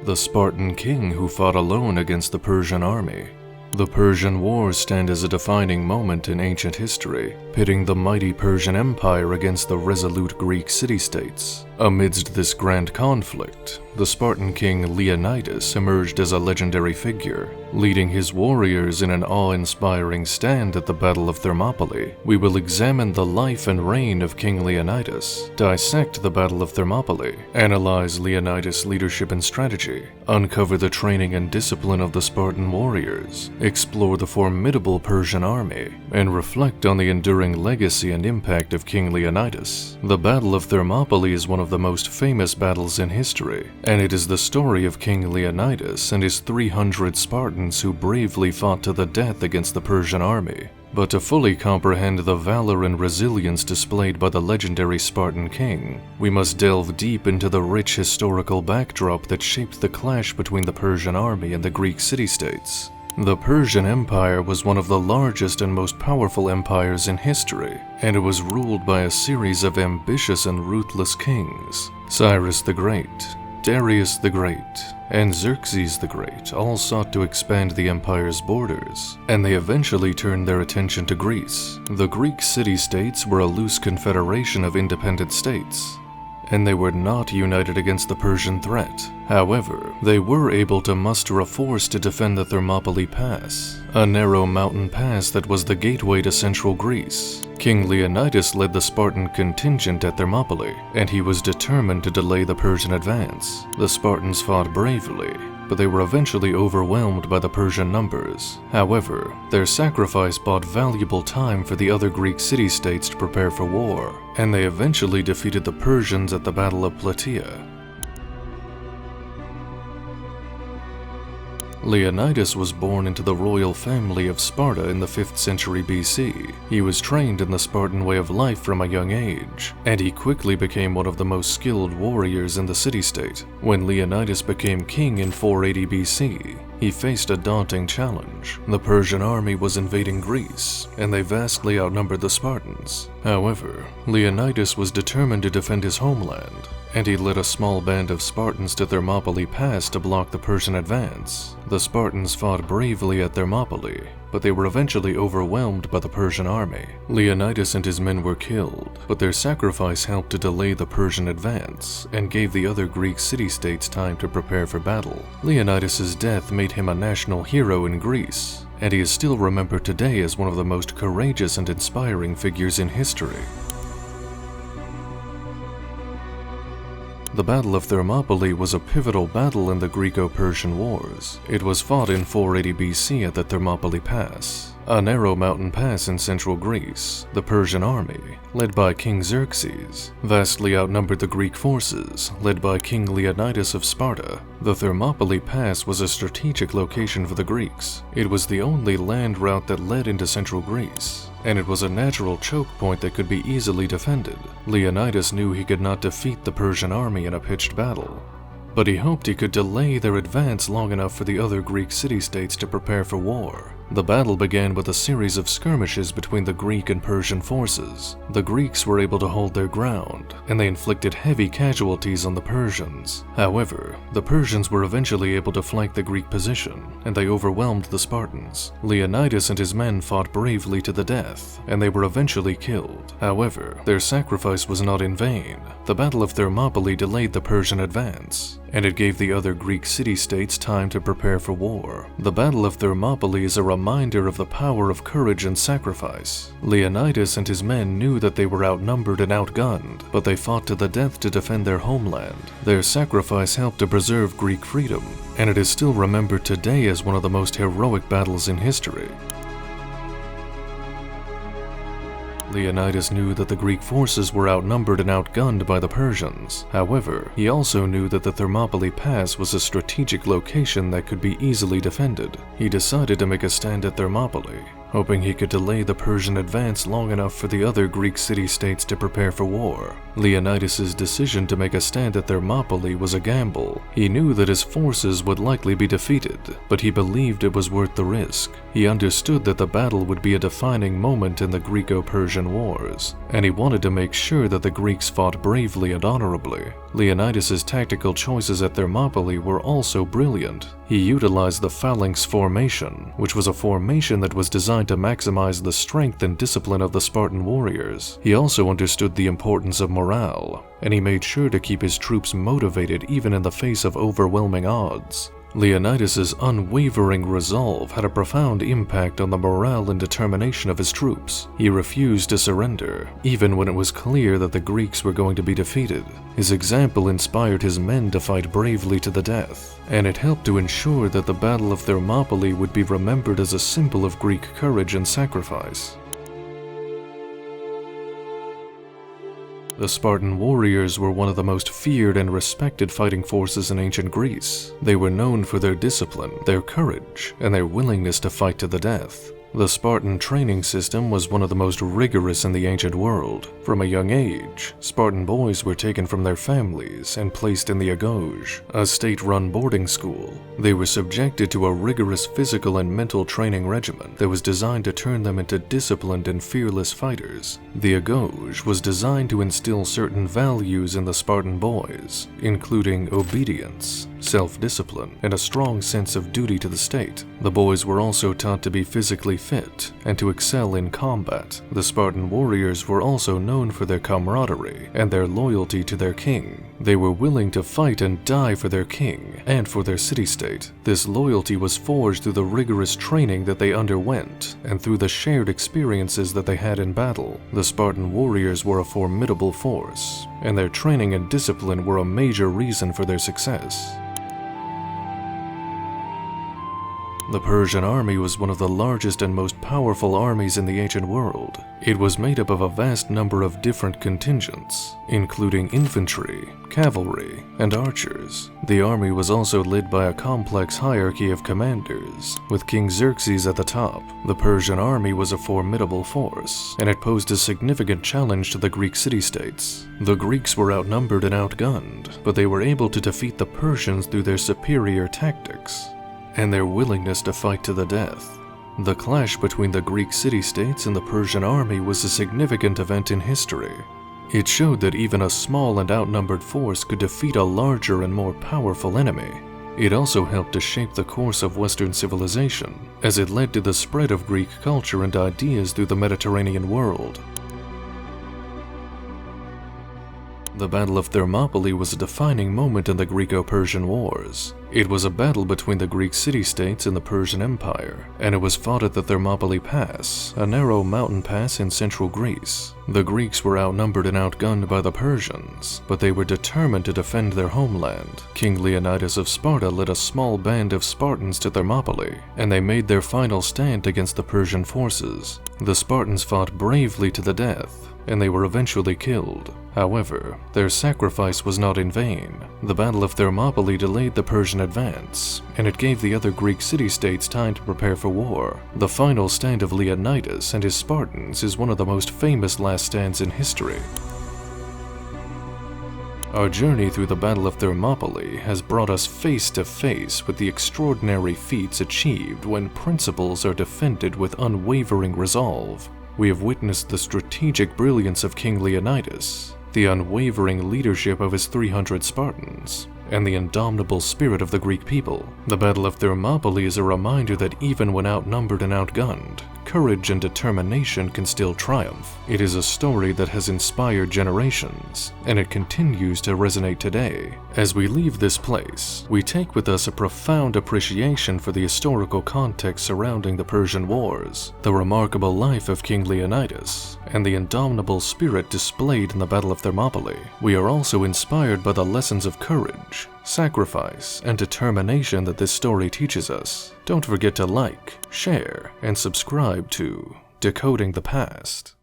the Spartan king who fought alone against the Persian army. The Persian Wars stand as a defining moment in ancient history, pitting the mighty Persian Empire against the resolute Greek city-states. Amidst this grand conflict, the Spartan king Leonidas emerged as a legendary figure, leading his warriors in an awe-inspiring stand at the Battle of Thermopylae. We will examine the life and reign of King Leonidas, dissect the Battle of Thermopylae, analyze Leonidas' leadership and strategy, uncover the training and discipline of the Spartan warriors, explore the formidable Persian army, and reflect on the enduring legacy and impact of King Leonidas. The Battle of Thermopylae is one of the most famous battles in history, and it is the story of King Leonidas and his 300 Spartans who bravely fought to the death against the Persian army. But to fully comprehend the valor and resilience displayed by the legendary Spartan king, we must delve deep into the rich historical backdrop that shaped the clash between the Persian army and the Greek city-states. The Persian Empire was one of the largest and most powerful empires in history, and it was ruled by a series of ambitious and ruthless kings. Cyrus the Great, Darius the Great, and Xerxes the Great all sought to expand the empire's borders, and they eventually turned their attention to Greece. The Greek city-states were a loose confederation of independent states, and they were not united against the Persian threat. However, they were able to muster a force to defend the Thermopylae Pass, a narrow mountain pass that was the gateway to central Greece. King Leonidas led the Spartan contingent at Thermopylae, and he was determined to delay the Persian advance. The Spartans fought bravely, but they were eventually overwhelmed by the Persian numbers. However, their sacrifice bought valuable time for the other Greek city-states to prepare for war, and they eventually defeated the Persians at the Battle of Plataea. Leonidas was born into the royal family of Sparta in the 5th century BC. He was trained in the Spartan way of life from a young age, and he quickly became one of the most skilled warriors in the city-state. When Leonidas became king in 480 BC, he faced a daunting challenge. The Persian army was invading Greece, and they vastly outnumbered the Spartans. However, Leonidas was determined to defend his homeland, and he led a small band of Spartans to Thermopylae Pass to block the Persian advance. The Spartans fought bravely at Thermopylae, but they were eventually overwhelmed by the Persian army. Leonidas and his men were killed, but their sacrifice helped to delay the Persian advance and gave the other Greek city-states time to prepare for battle. Leonidas' death made him a national hero in Greece, and he is still remembered today as one of the most courageous and inspiring figures in history. The Battle of Thermopylae was a pivotal battle in the Greco-Persian Wars. It was fought in 480 BC at the Thermopylae Pass, a narrow mountain pass in central Greece. The Persian army, led by King Xerxes, vastly outnumbered the Greek forces, led by King Leonidas of Sparta. The Thermopylae Pass was a strategic location for the Greeks. It was the only land route that led into central Greece, and it was a natural choke point that could be easily defended. Leonidas knew he could not defeat the Persian army in a pitched battle, but he hoped he could delay their advance long enough for the other Greek city-states to prepare for war. The battle began with a series of skirmishes between the Greek and Persian forces. The Greeks were able to hold their ground, and they inflicted heavy casualties on the Persians. However, the Persians were eventually able to flank the Greek position, and they overwhelmed the Spartans. Leonidas and his men fought bravely to the death, and they were eventually killed. However, their sacrifice was not in vain. The Battle of Thermopylae delayed the Persian advance, and it gave the other Greek city-states time to prepare for war. The Battle of Thermopylae is a reminder of the power of courage and sacrifice. Leonidas and his men knew that they were outnumbered and outgunned, but they fought to the death to defend their homeland. Their sacrifice helped to preserve Greek freedom, and it is still remembered today as one of the most heroic battles in history. Leonidas knew that the Greek forces were outnumbered and outgunned by the Persians. However, he also knew that the Thermopylae Pass was a strategic location that could be easily defended. He decided to make a stand at Thermopylae, hoping he could delay the Persian advance long enough for the other Greek city-states to prepare for war. Leonidas' decision to make a stand at Thermopylae was a gamble. He knew that his forces would likely be defeated, but he believed it was worth the risk. He understood that the battle would be a defining moment in the Greco-Persian Wars, and he wanted to make sure that the Greeks fought bravely and honorably. Leonidas's tactical choices at Thermopylae were also brilliant. He utilized the phalanx formation, which was a formation that was designed to maximize the strength and discipline of the Spartan warriors. He also understood the importance of morale, and he made sure to keep his troops motivated even in the face of overwhelming odds. Leonidas's unwavering resolve had a profound impact on the morale and determination of his troops. He refused to surrender, even when it was clear that the Greeks were going to be defeated. His example inspired his men to fight bravely to the death, and it helped to ensure that the Battle of Thermopylae would be remembered as a symbol of Greek courage and sacrifice. The Spartan warriors were one of the most feared and respected fighting forces in ancient Greece. They were known for their discipline, their courage, and their willingness to fight to the death. The Spartan training system was one of the most rigorous in the ancient world. From a young age, Spartan boys were taken from their families and placed in the agoj, a state-run boarding school. They were subjected to a rigorous physical and mental training regimen that was designed to turn them into disciplined and fearless fighters. The agoj was designed to instill certain values in the Spartan boys, including obedience, self-discipline, and a strong sense of duty to the state. The boys were also taught to be physically fit and to excel in combat. The Spartan warriors were also known for their camaraderie and their loyalty to their king. They were willing to fight and die for their king and for their city-state. This loyalty was forged through the rigorous training that they underwent and through the shared experiences that they had in battle. The Spartan warriors were a formidable force, and their training and discipline were a major reason for their success. The Persian army was one of the largest and most powerful armies in the ancient world. It was made up of a vast number of different contingents, including infantry, cavalry, and archers. The army was also led by a complex hierarchy of commanders, with King Xerxes at the top. The Persian army was a formidable force, and it posed a significant challenge to the Greek city-states. The Greeks were outnumbered and outgunned, but they were able to defeat the Persians through their superior tactics and their willingness to fight to the death. The clash between the Greek city-states and the Persian army was a significant event in history. It showed that even a small and outnumbered force could defeat a larger and more powerful enemy. It also helped to shape the course of Western civilization, as it led to the spread of Greek culture and ideas through the Mediterranean world. The Battle of Thermopylae was a defining moment in the Greco-Persian Wars. It was a battle between the Greek city-states and the Persian Empire, and it was fought at the Thermopylae Pass, a narrow mountain pass in central Greece. The Greeks were outnumbered and outgunned by the Persians, but they were determined to defend their homeland. King Leonidas of Sparta led a small band of Spartans to Thermopylae, and they made their final stand against the Persian forces. The Spartans fought bravely to the death, and they were eventually killed. However, their sacrifice was not in vain. The Battle of Thermopylae delayed the Persian advance, and it gave the other Greek city-states time to prepare for war. The final stand of Leonidas and his Spartans is one of the most famous last stands in history. Our journey through the Battle of Thermopylae has brought us face to face with the extraordinary feats achieved when principles are defended with unwavering resolve. We have witnessed the strategic brilliance of King Leonidas, the unwavering leadership of his 300 Spartans, and the indomitable spirit of the Greek people. The Battle of Thermopylae is a reminder that even when outnumbered and outgunned, courage and determination can still triumph. It is a story that has inspired generations, and it continues to resonate today. As we leave this place, we take with us a profound appreciation for the historical context surrounding the Persian Wars, the remarkable life of King Leonidas, and the indomitable spirit displayed in the Battle of Thermopylae. We are also inspired by the lessons of courage, sacrifice, and determination that this story teaches us. Don't forget to like, share, and subscribe to Decoding the Past.